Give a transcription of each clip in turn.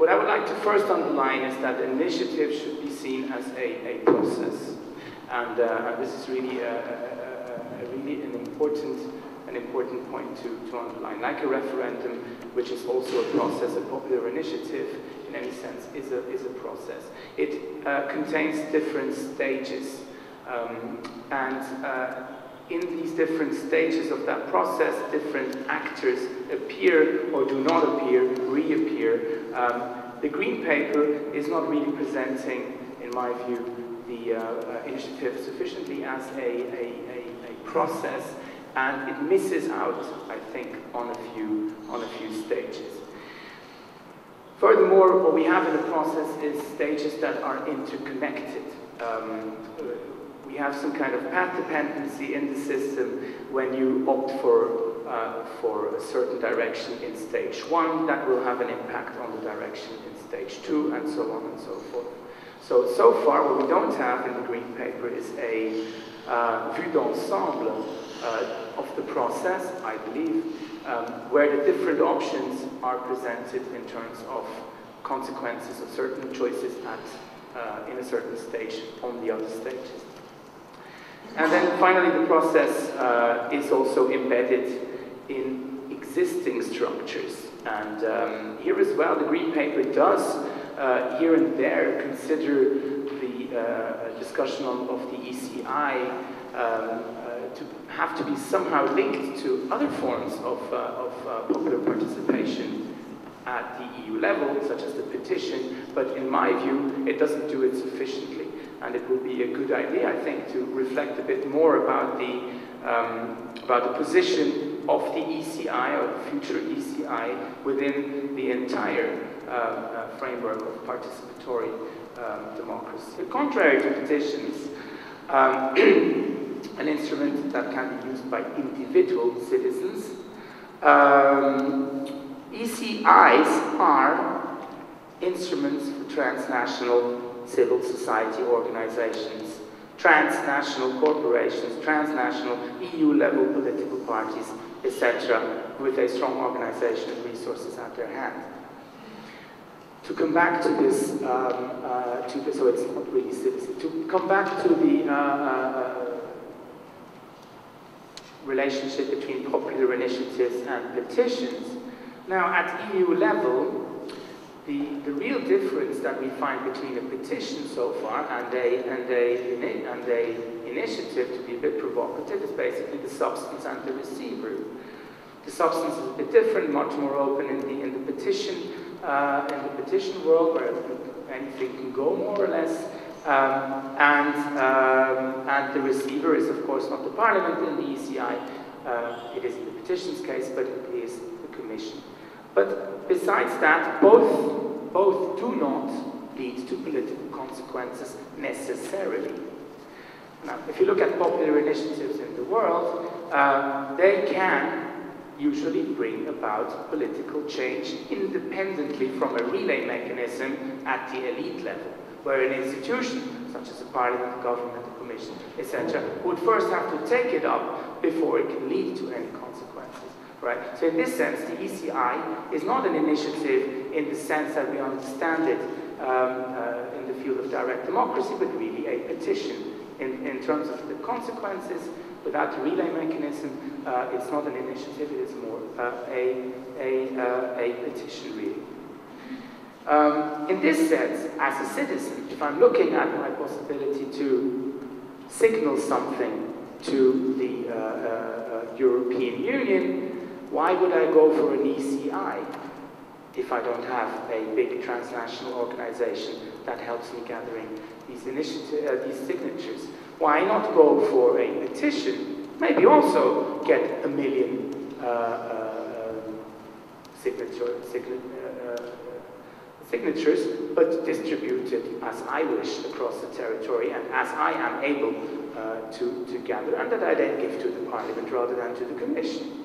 What I would like to first underline is that initiative should be seen as a process. And this is really, really an important point to underline. Like a referendum, which is also a process, a popular initiative, in any sense, is a process. It contains different stages. In these different stages of that process, different actors appear or do not appear, reappear. The Green Paper is not really presenting, in my view, the initiative sufficiently as a process, and it misses out, I think, on a few stages. Furthermore, what we have in the process is stages that are interconnected. We have some kind of path dependency in the system when you opt for a certain direction in stage 1, that will have an impact on the direction in stage 2, and so on and so forth. So far, what we don't have in the Green Paper is a vue d'ensemble of the process, I believe, where the different options are presented in terms of consequences of certain choices in a certain stage on the other stages. And then finally, the process is also embedded in existing structures. And here as well, the Green Paper does, here and there, consider the discussion of the ECI to have to be somehow linked to other forms of popular participation at the EU level, such as the petition, but in my view, it doesn't do it sufficiently. And it would be a good idea, I think, to reflect a bit more about the position of the ECI, or the future ECI, within the entire framework of participatory democracy. Contrary to petitions, an instrument that can be used by individual citizens, ECIs are instruments for transnational civil society organizations, transnational corporations, transnational EU-level political parties, etc., with a strong organization and resources at their hand. To come back to this, so it's not really citizen. To come back to the relationship between popular initiatives and petitions. Now, at EU level, the real difference that we find between a petition so far and a initiative, to be a bit provocative, is basically the substance and the receiver. The substance is a bit different, much more open in the petition world, where anything can go more or less. And the receiver is, of course, not the Parliament in the ECI. It is in the petitions case, but it is the Commission. But besides that, both do not lead to political consequences necessarily. Now, if you look at popular initiatives in the world, they can usually bring about political change independently from a relay mechanism at the elite level, where an institution, such as a parliament, a government, a commission, etc., would first have to take it up before it can lead to any consequences. Right? So in this sense, the ECI is not an initiative in the sense that we understand it in the field of direct democracy, but really a petition. In terms of the consequences, without the relay mechanism, it's not an initiative, it is more a petition, really. In this sense, as a citizen, if I'm looking at my possibility to signal something to the European Union, why would I go for an ECI if I don't have a big transnational organization that helps me gathering these signatures? Why not go for a petition? Maybe also get 1 million signatures, but distributed as I wish across the territory and as I am able to gather, and that I then give to the Parliament rather than to the Commission.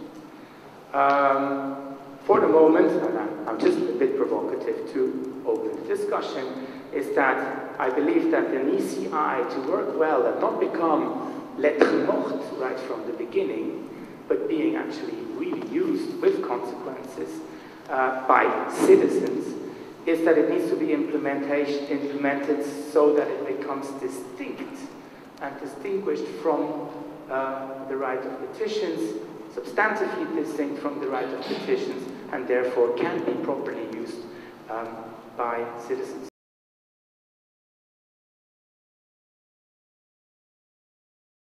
For the moment, and I'm just a bit provocative to open the discussion, is that I believe that an ECI, to work well and not become lettre morte right from the beginning, but being actually really used with consequences by citizens, is that it needs to be implemented so that it becomes distinct and distinguished from the right of petitions, substantively distinct from the right of petitions, and therefore can be properly used by citizens.